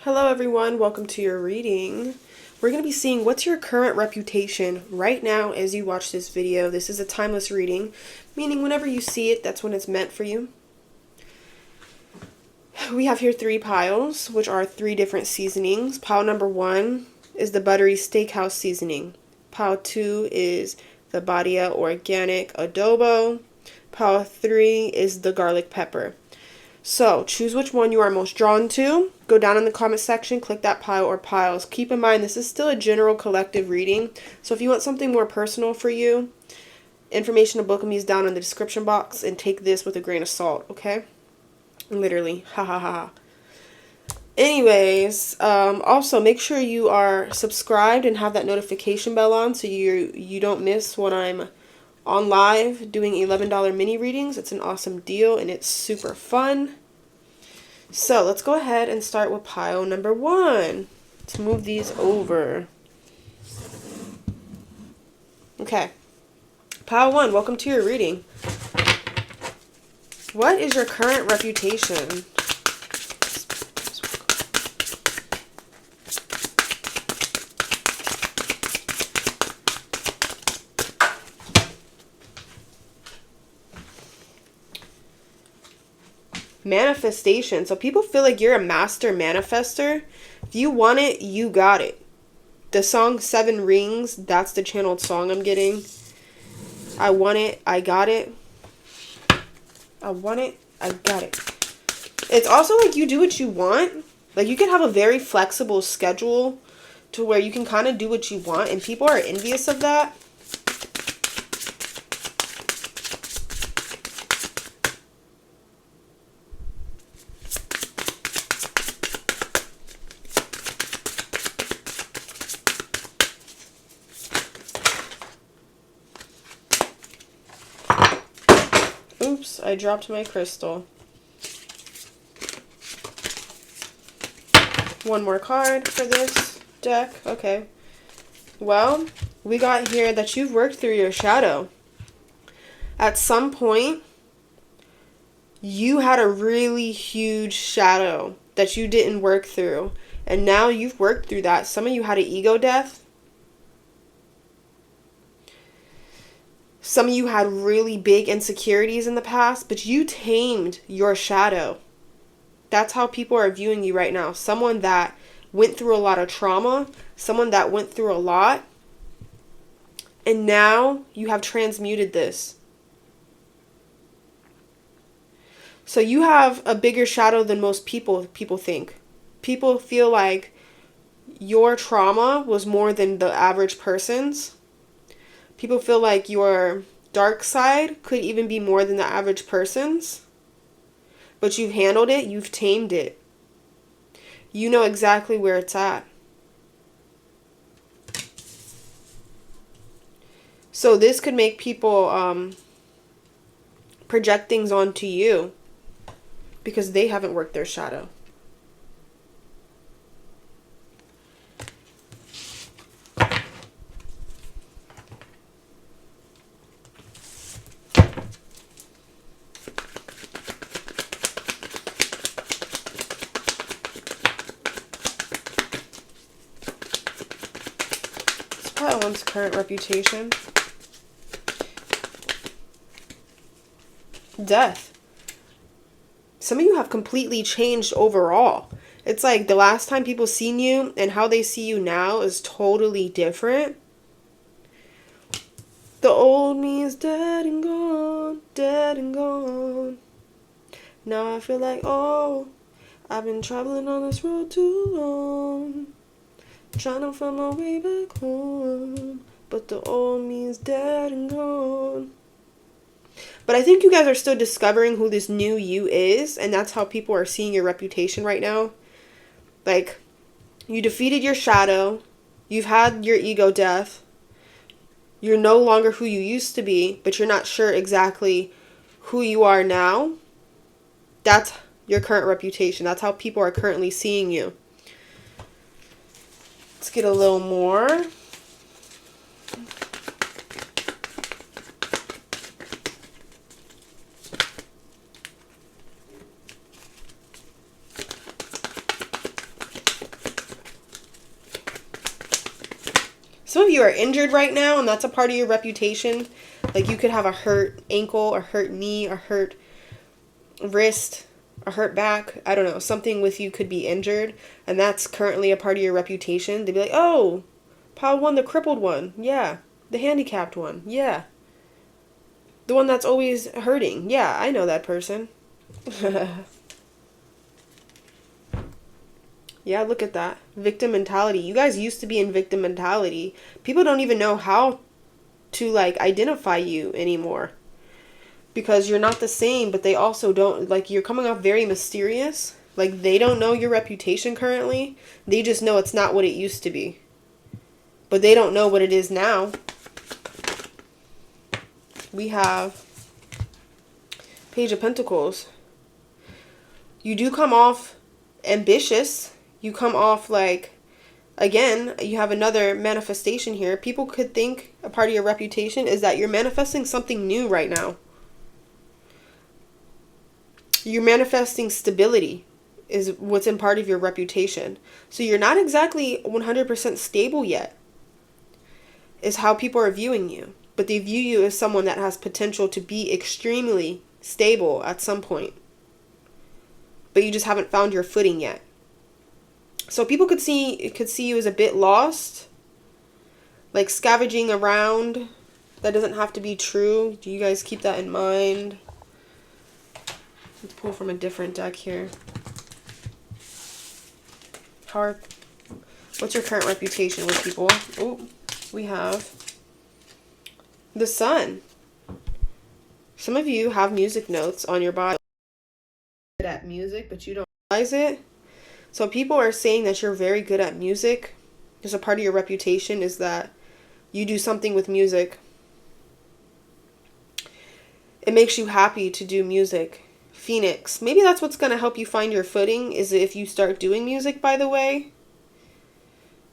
Hello everyone, welcome to your reading. We're going to be seeing what's your current reputation right now as you watch this video. This is a timeless reading, meaning whenever you see it, that's when it's meant for you. We have here 3 piles, which are 3 different seasonings. Pile number 1 is the buttery steakhouse seasoning. Pile 2 is the Badia organic adobo. Pile 3 is the garlic pepper. So, choose which one you are most drawn to. Go down in the comment section, click that pile or piles. Keep in mind, this is still a general collective reading. So if you want something more personal for you, information to book me is down in the description box, and take this with a grain of salt, okay? Literally. Ha ha ha ha. Anyways, also make sure you are subscribed and have that notification bell on so you don't miss when I'm on live doing $11 mini readings. It's an awesome deal and it's super fun. So let's go ahead and start with pile number 1. Let's move these over. Okay. Pile 1, welcome to your reading. What is your current reputation? Manifestation. So people feel like you're a master manifestor. If you want it, you got it. The song 7 Rings, that's the channeled song I'm getting. I want it, I got it. I want it, I got it. It's also like you do what you want. Like you can have a very flexible schedule to where you can kind of do what you want, and people are envious of that. Oops, I dropped my crystal. One more card for this deck. Okay. Well, we got here that you've worked through your shadow. At some point, you had a really huge shadow that you didn't work through. And now you've worked through that. Some of you had an ego death. Some of you had really big insecurities in the past, but you tamed your shadow. That's how people are viewing you right now. Someone that went through a lot of trauma, someone that went through a lot, and now you have transmuted this. So you have a bigger shadow than most people think. People feel like your trauma was more than the average person's. People feel like your dark side could even be more than the average person's. But you've handled it. You've tamed it. You know exactly where it's at. So this could make people project things onto you because they haven't worked their shadow. One's current reputation. Death. Some of you have completely changed overall. It's like the last time people seen you and how they see you now is totally different. The old me is dead and gone, dead and gone. Now I feel like, oh, I've been traveling on this road too long, trying to find my way back home, but the old me is dead and gone. But I think you guys are still discovering who this new you is, and that's how people are seeing your reputation right now. Like, you defeated your shadow, you've had your ego death, you're no longer who you used to be, but you're not sure exactly who you are now. That's your current reputation. That's how people are currently seeing you. Let's get a little more. Some of you are injured right now, and that's a part of your reputation. Like, you could have a hurt ankle, a hurt knee, a hurt wrist, a hurt back. I don't know. Something with you could be injured, and that's currently a part of your reputation. They'd be like, oh, pile one, the crippled one. Yeah. The handicapped one. Yeah. The one that's always hurting. Yeah, I know that person. Yeah, look at that. Victim mentality. You guys used to be in victim mentality. People don't even know how to, like, identify you anymore. Because you're not the same, but they also don't, like, you're coming off very mysterious. Like, they don't know your reputation currently. They just know it's not what it used to be. But they don't know what it is now. We have Page of Pentacles. You do come off ambitious. You come off like, again, you have another manifestation here. People could think a part of your reputation is that you're manifesting something new right now. You're manifesting stability is what's in part of your reputation. So you're not exactly 100% stable yet, is how people are viewing you. But they view you as someone that has potential to be extremely stable at some point. But you just haven't found your footing yet. So people could see you as a bit lost, like scavenging around. That doesn't have to be true. Do you guys keep that in mind? Let's pull from a different deck here. What's your current reputation with people? Oh, we have the Sun. Some of you have music notes on your body. Good at music, but you don't realize it. So people are saying that you're very good at music. Just a part of your reputation is that you do something with music. It makes you happy to do music. Phoenix. Maybe that's what's going to help you find your footing, is if you start doing music, by the way.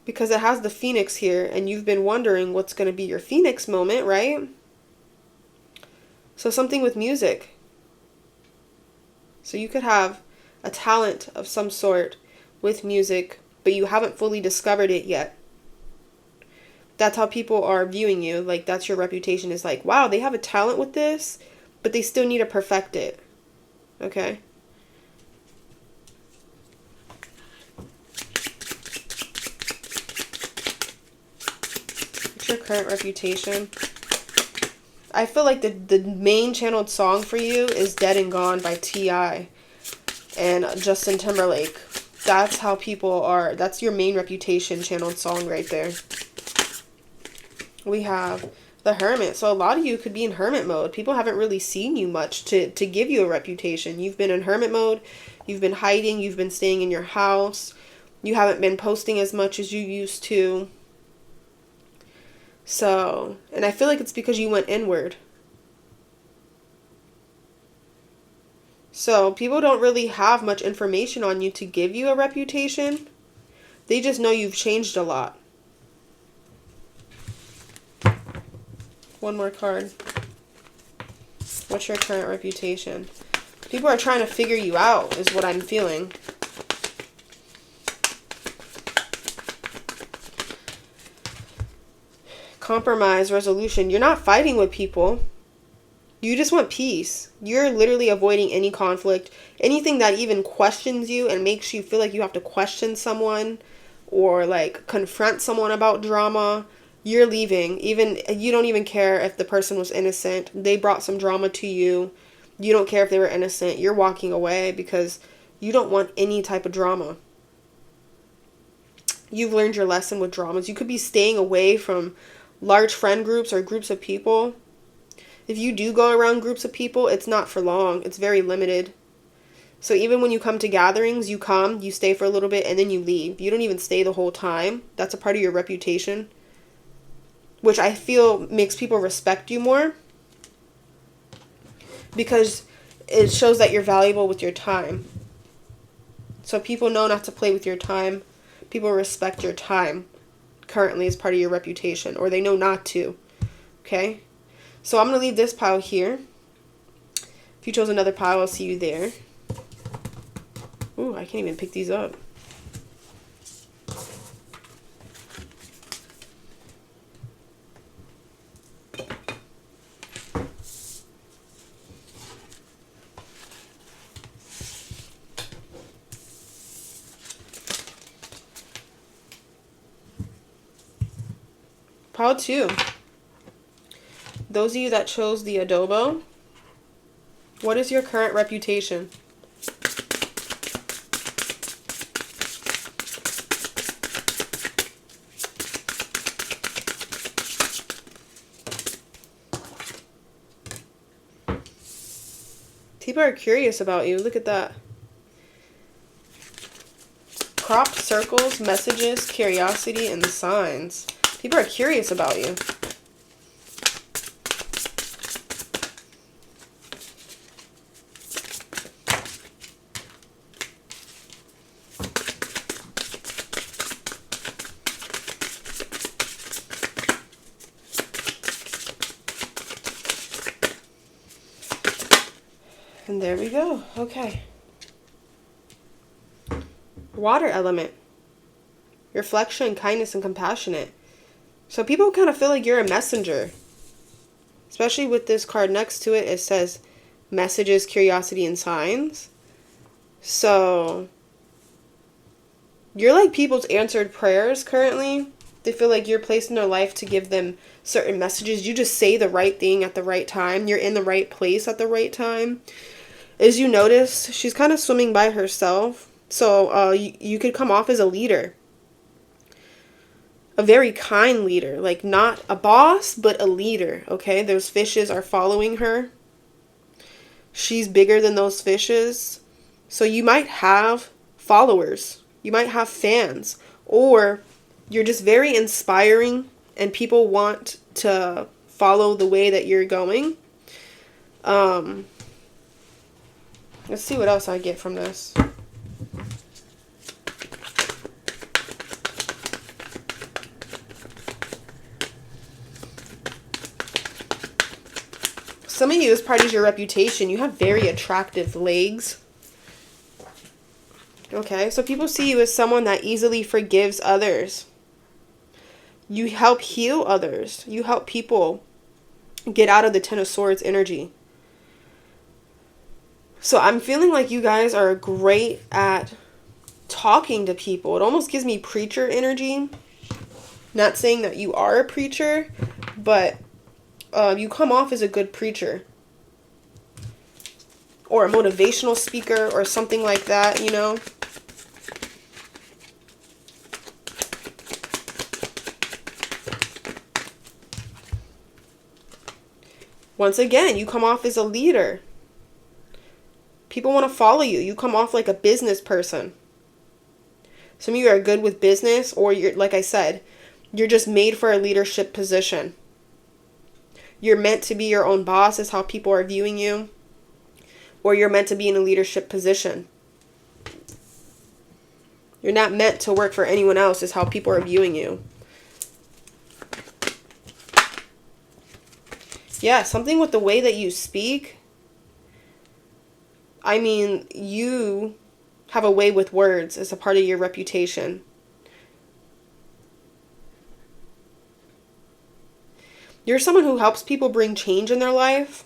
Because it has the Phoenix here, and you've been wondering what's going to be your Phoenix moment, right? So something with music. So you could have a talent of some sort with music, but you haven't fully discovered it yet. That's how people are viewing you. Like, that's your reputation, is like, wow, they have a talent with this, but they still need to perfect it. Okay? What's your current reputation? I feel like the main channeled song for you is Dead and Gone by T.I. and Justin Timberlake. That's how people are. That's your main reputation channeled song right there. We have the Hermit. So a lot of you could be in hermit mode. People haven't really seen you much to give you a reputation. You've been in hermit mode. You've been hiding. You've been staying in your house. You haven't been posting as much as you used to. So, and I feel like it's because you went inward. So people don't really have much information on you to give you a reputation. They just know you've changed a lot. One more card. What's your current reputation? People are trying to figure you out, is what I'm feeling. Compromise, resolution. You're not fighting with people. You just want peace. You're literally avoiding any conflict. Anything that even questions you and makes you feel like you have to question someone or like confront someone about drama, you're leaving. Even you don't even care if the person was innocent. They brought some drama to you. You don't care if they were innocent. You're walking away because you don't want any type of drama. You've learned your lesson with dramas. You could be staying away from large friend groups or groups of people. If you do go around groups of people, it's not for long. It's very limited. So even when you come to gatherings, you come, you stay for a little bit, and then you leave. You don't even stay the whole time. That's a part of your reputation, which I feel makes people respect you more because it shows that you're valuable with your time. So people know not to play with your time. People respect your time currently as part of your reputation, or they know not to. Okay? So I'm going to leave this pile here. If you chose another pile, I'll see you there. Ooh, I can't even pick these up. Pile 2. Those of you that chose the adobo, what is your current reputation? People are curious about you. Look at that. Cropped circles, messages, curiosity, and signs. People are curious about you. And there we go. Okay. Water element. Reflection, kindness, and compassionate. So people kind of feel like you're a messenger. Especially with this card next to it. It says messages, curiosity, and signs. So you're like people's answered prayers currently. They feel like you're placed in their life to give them certain messages. You just say the right thing at the right time. You're in the right place at the right time. As you notice, she's kind of swimming by herself. So you could come off as a leader. A very kind leader. Like not a boss, but a leader. Okay? Those fishes are following her. She's bigger than those fishes. So you might have followers. You might have fans. Or you're just very inspiring and people want to follow the way that you're going. Let's see what else I get from this. Some of you, as part of your reputation, you have very attractive legs. Okay, so people see you as someone that easily forgives others. You help heal others. You help people get out of the Ten of Swords energy. So I'm feeling like you guys are great at talking to people. It almost gives me preacher energy. Not saying that you are a preacher, but you come off as a good preacher. Or a motivational speaker or something like that, you know. Once again, you come off as a leader. People want to follow you. You come off like a business person. Some of you are good with business, or you're, like I said, you're just made for a leadership position. You're meant to be your own boss is how people are viewing you. Or you're meant to be in a leadership position. You're not meant to work for anyone else is how people are viewing you. Yeah, something with the way that you speak. I mean, you have a way with words as a part of your reputation. You're someone who helps people bring change in their life.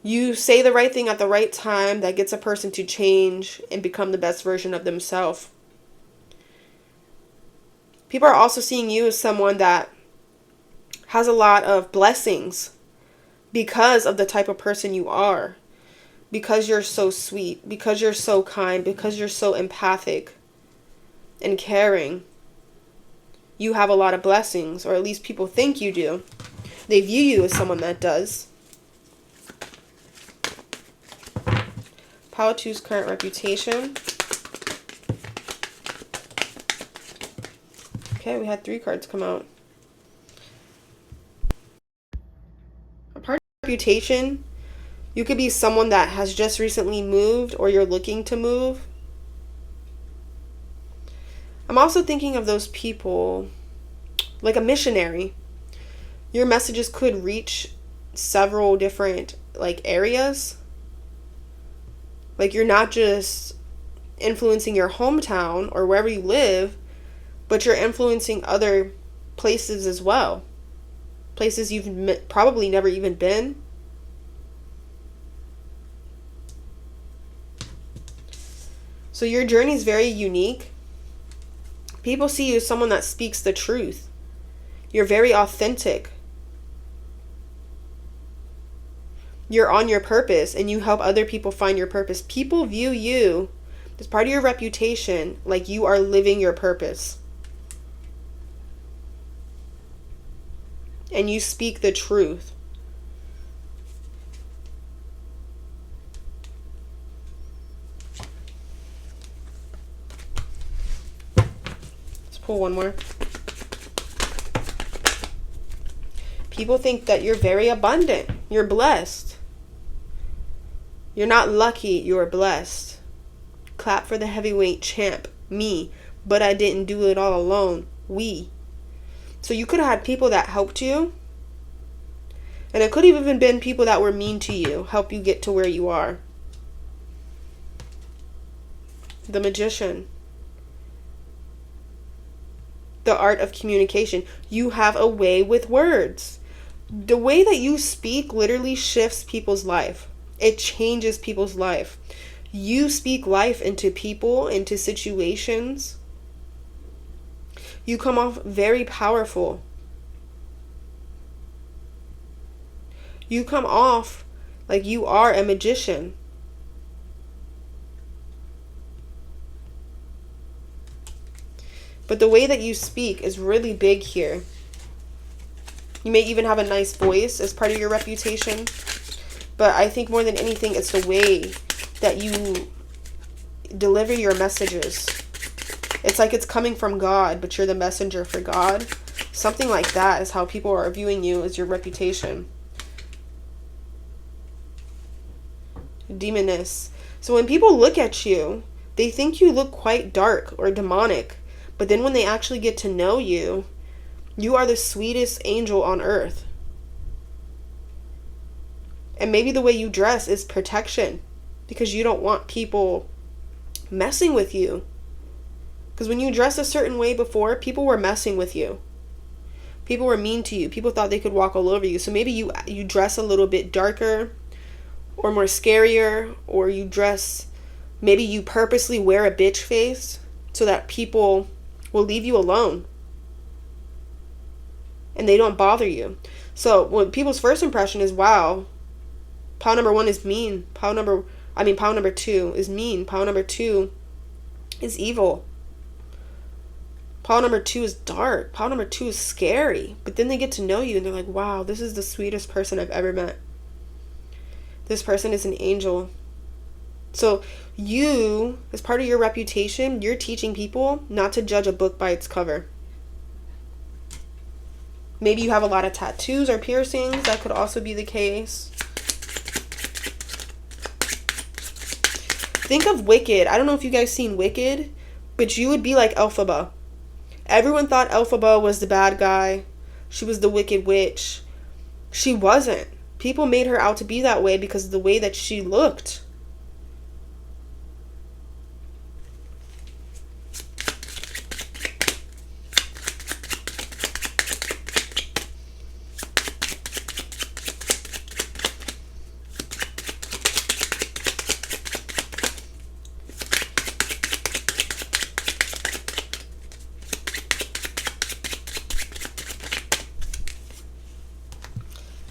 You say the right thing at the right time that gets a person to change and become the best version of themselves. People are also seeing you as someone that has a lot of blessings because of the type of person you are. Because you're so sweet, because you're so kind, because you're so empathic and caring. You have a lot of blessings, or at least people think you do. They view you as someone that does. Pile 2's current reputation. Okay, we had 3 cards come out. A part of reputation, you could be someone that has just recently moved or you're looking to move. I'm also thinking of those people like a missionary. Your messages could reach several different areas. Like you're not just influencing your hometown or wherever you live, but you're influencing other places as well. Places you've probably never even been. So your journey is very unique. People see you as someone that speaks the truth. You're very authentic. You're on your purpose, and you help other people find your purpose. People view you, as part of your reputation, like you are living your purpose. And you speak the truth. Let's pull one more. People think that you're very abundant. You're blessed. You're not lucky, you're blessed. Clap for the heavyweight champ, me. But I didn't do it all alone, we. So you could have had people that helped you. And it could have even been people that were mean to you, help you get to where you are. The Magician. The art of communication. You have a way with words. The way that you speak literally shifts people's life. It changes people's life. You speak life into people, into situations. You come off very powerful. You come off like you are a magician. But the way that you speak is really big here. You may even have a nice voice as part of your reputation. But I think more than anything, it's the way that you deliver your messages. It's like it's coming from God, but you're the messenger for God. Something like that is how people are viewing you, as your reputation. Demoness. So when people look at you, they think you look quite dark or demonic. But then when they actually get to know you, you are the sweetest angel on earth. And maybe the way you dress is protection, because you don't want people messing with you. Because when you dress a certain way before, people were messing with you. People were mean to you. People thought they could walk all over you. So maybe you dress a little bit darker or more scarier, or you dress, maybe you purposely wear a bitch face so that people will leave you alone and they don't bother you. So when people's first impression is, wow, pile number 1 is mean. Pile number 2 is mean. Pile number 2 is evil. Pile number 2 is dark. Pile number 2 is scary. But then they get to know you and they're like, wow, this is the sweetest person I've ever met. This person is an angel. So you, as part of your reputation, you're teaching people not to judge a book by its cover. Maybe you have a lot of tattoos or piercings. That could also be the case. Think of Wicked. I don't know if you guys seen Wicked, but you would be like Elphaba. Everyone thought Elphaba was the bad guy. She was the wicked witch. She wasn't. People made her out to be that way because of the way that she looked.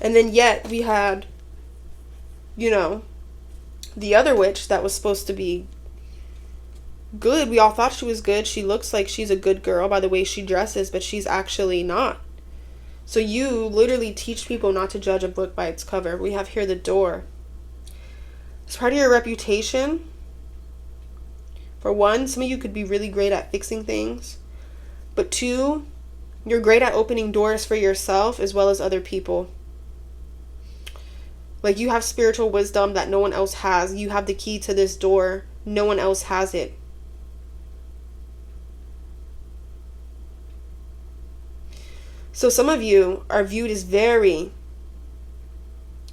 And then yet we had, the other witch that was supposed to be good. We all thought she was good. She looks like she's a good girl by the way she dresses, but she's actually not. So you literally teach people not to judge a book by its cover. We have here the Door. As part of your reputation, for one, some of you could be really great at fixing things. But two, you're great at opening doors for yourself as well as other people. Like you have spiritual wisdom that no one else has. You have the key to this door. No one else has it. So some of you are viewed as very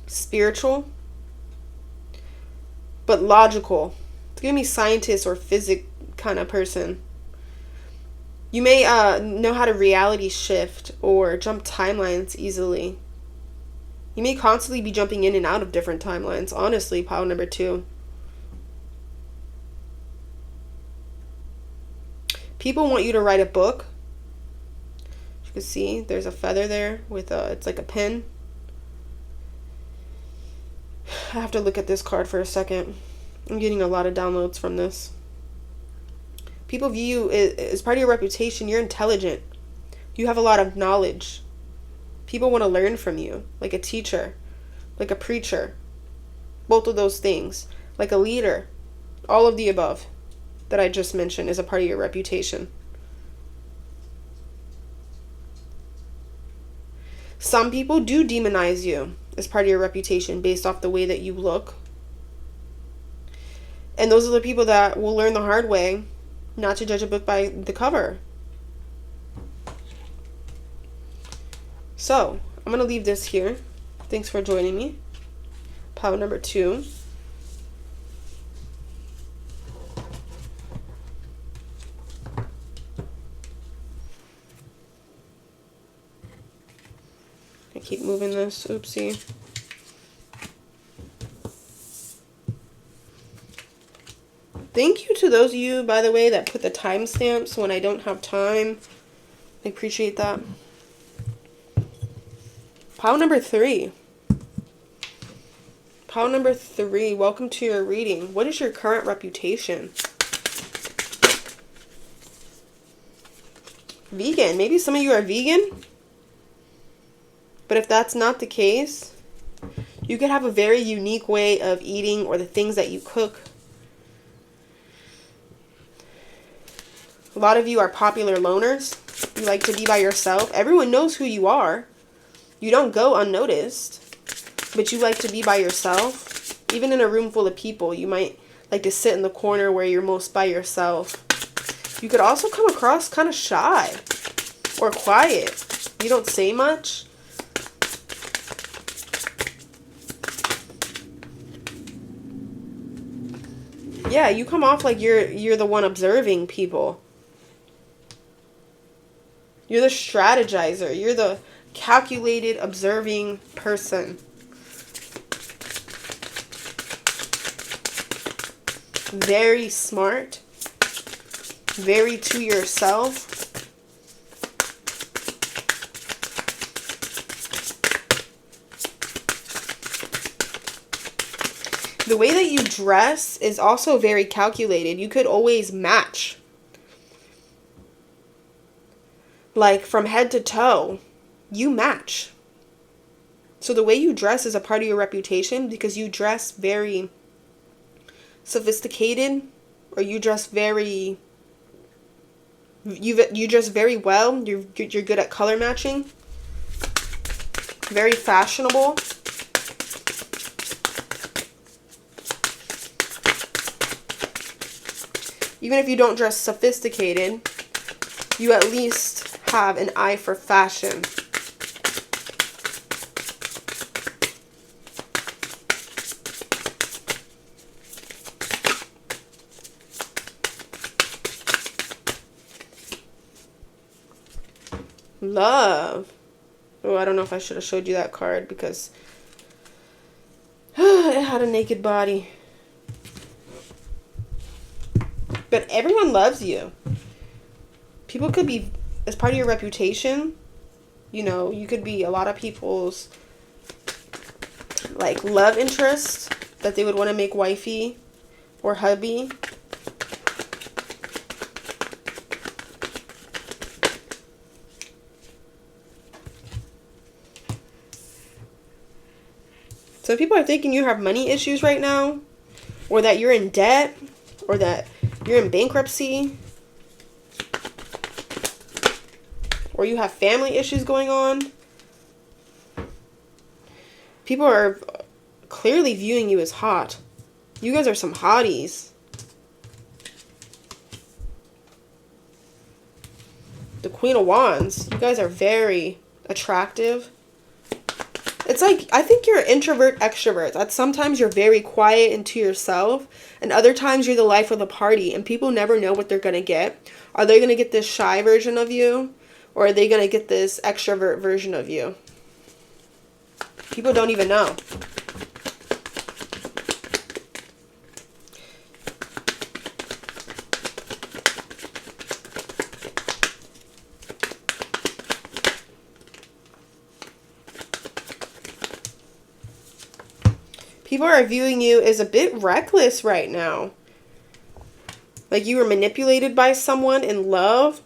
spiritual, but logical. It's gonna be scientist or physics kind of person. You may know how to reality shift or jump timelines easily. You may constantly be jumping in and out of different timelines. Honestly, pile number 2. People want you to write a book. You can see there's a feather there with it's like a pin. I have to look at this card for a second. I'm getting a lot of downloads from this. People view you as part of your reputation. You're intelligent. You have a lot of knowledge. People want to learn from you, like a teacher, like a preacher. Both of those things. Like a leader. All of the above that I just mentioned is a part of your reputation. Some people do demonize you as part of your reputation based off the way that you look. And those are the people that will learn the hard way not to judge a book by the cover. So, I'm going to leave this here. Thanks for joining me. Pile number 2. I keep moving this. Oopsie. Thank you to those of you, by the way, that put the timestamps when I don't have time. I appreciate that. Pile number 3. Pile number 3. Welcome to your reading. What is your current reputation? Vegan. Maybe some of you are vegan. But if that's not the case, you could have a very unique way of eating or the things that you cook. A lot of you are popular loners. You like to be by yourself. Everyone knows who you are. You don't go unnoticed. But you like to be by yourself. Even in a room full of people, you might like to sit in the corner where you're most by yourself. You could also come across kind of shy or quiet. You don't say much. Yeah, you come off like you're the one observing people. You're the strategizer. You're the calculated, observing person. Very smart. Very to yourself. The way that you dress is also very calculated. You could always match. Like from head to toe, you match. So the way you dress is a part of your reputation because you dress very sophisticated, or you dress very you dress very well. You're good at color matching. Very fashionable. Even if you don't dress sophisticated, you at least have an eye for fashion. Love. Oh, I don't know if I should have showed you that card because it had a naked body. But everyone loves you. People could be, as part of your reputation, you know, you could be a lot of people's, like, love interest that they would want to make wifey or hubby. So people are thinking you have money issues right now, or that you're in debt, or that you're in bankruptcy, or you have family issues going on. People are clearly viewing you as hot. You guys are some hotties. The Queen of Wands. You guys are very attractive. It's like, I think you're introvert, extrovert. That sometimes you're very quiet and to yourself, and other times you're the life of the party, and people never know what they're going to get. Are they going to get this shy version of you, or are they going to get this extrovert version of you? People don't even know. People are viewing you as a bit reckless right now. Like you were manipulated by someone in love.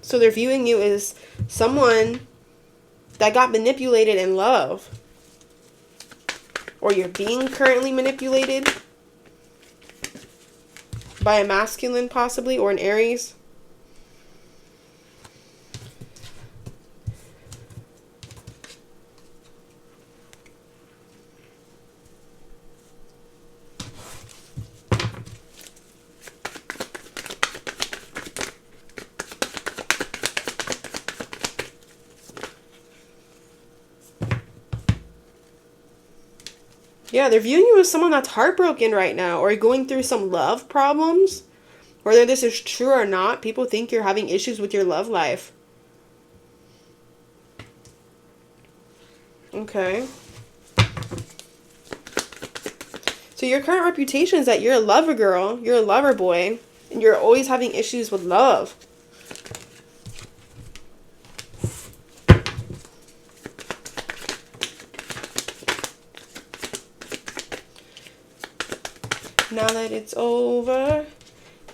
So they're viewing you as someone that got manipulated in love. Or you're being currently manipulated by a masculine possibly, or an Aries. Yeah, they're viewing you as someone that's heartbroken right now, or going through some love problems. Whether this is true or not, people think you're having issues with your love life. Okay. So your current reputation is that you're a lover girl, you're a lover boy, and you're always having issues with love. Now that it's over,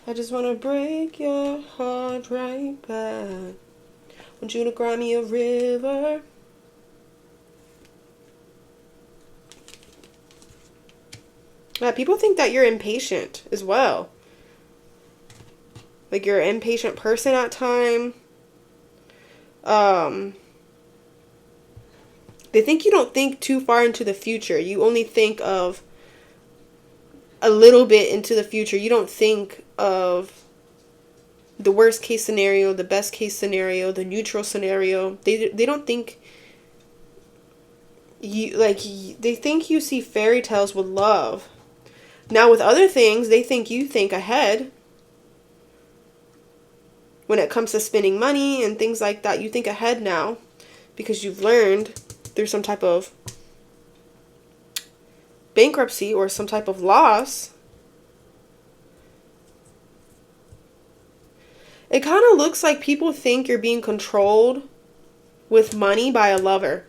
I just want to break your heart right back. Want you to cry me a river. Yeah, people think that you're impatient as well. Like you're an impatient person at time. They think you don't think too far into the future. You only think of a little bit into the future. You don't think of the worst case scenario, the best case scenario, the neutral scenario. They don't think you, like, they think you see fairy tales with love. Now with other things, they think you think ahead. When it comes to spending money and things like that, you think ahead now because you've learned through some type of bankruptcy or some type of loss. It kind of looks like people think you're being controlled with money by a lover.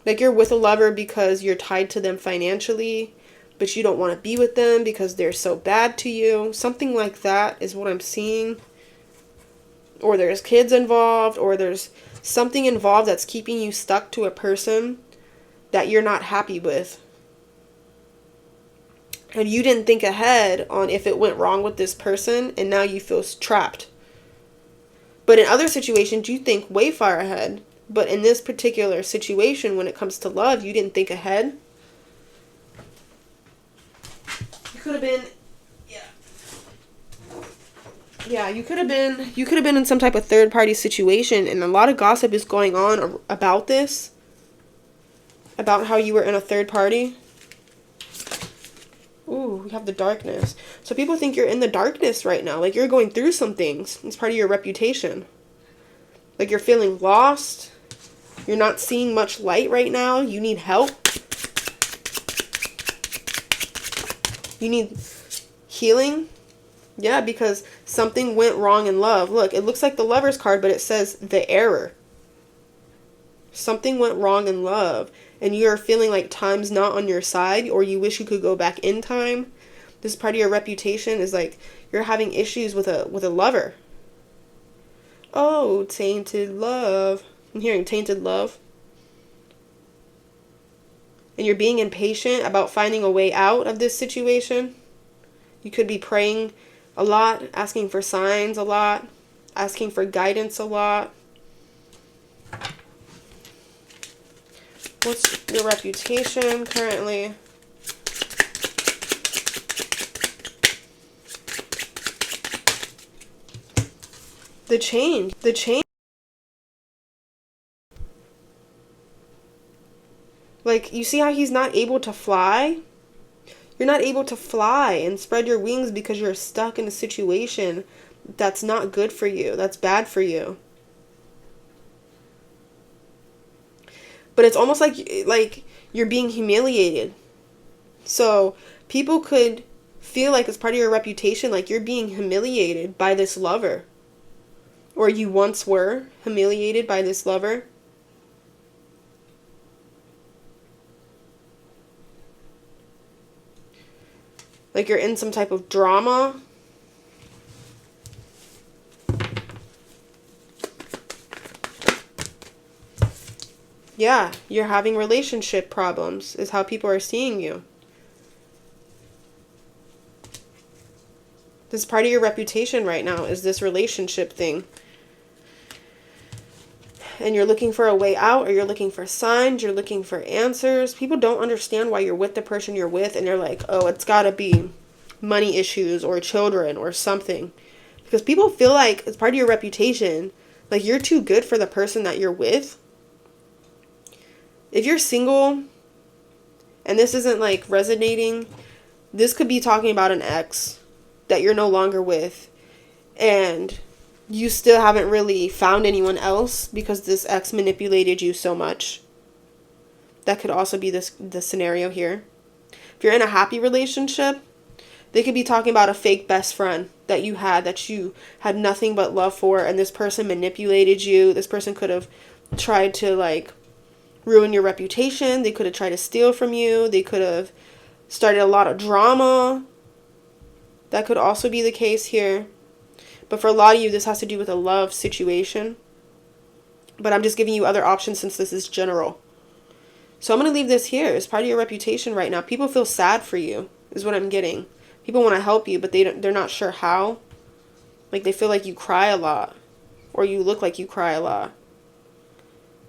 Like you're with a lover because you're tied to them financially, but you don't want to be with them because they're so bad to you. Something like that is what I'm seeing. Or there's kids involved, or there's something involved that's keeping you stuck to a person that you're not happy with. And you didn't think ahead on if it went wrong with this person, and now you feel trapped. But in other situations, you think way far ahead. But in this particular situation, when it comes to love, you didn't think ahead. You could have been, you could have been in some type of third party situation, and a lot of gossip is going on about this. About how you were in a third party. Ooh, we have the darkness. So people think you're in the darkness right now. Like you're going through some things. It's part of your reputation. Like you're feeling lost. You're not seeing much light right now. You need help. You need healing. Yeah, because something went wrong in love. Look, it looks like the Lover's card, but it says the error. Something went wrong in love. And you're feeling like time's not on your side, or you wish you could go back in time. This part of your reputation is like you're having issues with a lover. Oh, tainted love. I'm hearing tainted love. And you're being impatient about finding a way out of this situation. You could be praying a lot, asking for signs a lot, asking for guidance a lot. What's your reputation currently? The change. Like, you see how he's not able to fly? You're not able to fly and spread your wings because you're stuck in a situation that's not good for you, that's bad for you. But it's almost like you're being humiliated. So people could feel like it's part of your reputation, like you're being humiliated by this lover. Or you once were humiliated by this lover. Like you're in some type of drama. Yeah, you're having relationship problems is how people are seeing you. This is part of your reputation right now, is this relationship thing. And you're looking for a way out, or you're looking for signs, you're looking for answers. People don't understand why you're with the person you're with, and they're like, oh, it's gotta be money issues or children or something. Because people feel like it's part of your reputation, like you're too good for the person that you're with. If you're single and this isn't like resonating, this could be talking about an ex that you're no longer with, and you still haven't really found anyone else because this ex manipulated you so much. That could also be the scenario here. If you're in a happy relationship, they could be talking about a fake best friend that you had nothing but love for, and this person manipulated you. This person could have tried to like ruin your reputation. They could have tried to steal from you. They could have started a lot of drama. That could also be the case here. But for a lot of you, this has to do with a love situation. But I'm just giving you other options since this is general. So I'm going to leave this here. It's part of your reputation right now. People feel sad for you, is what I'm getting. People want to help you, but they're not sure how. Like they feel like you cry a lot. Or you look like you cry a lot.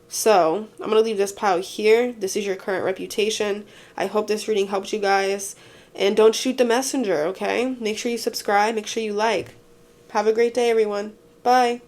So I'm going to leave this pile here. This is your current reputation. I hope this reading helped you guys. And don't shoot the messenger, okay? Make sure you subscribe. Make sure you like. Have a great day, everyone. Bye.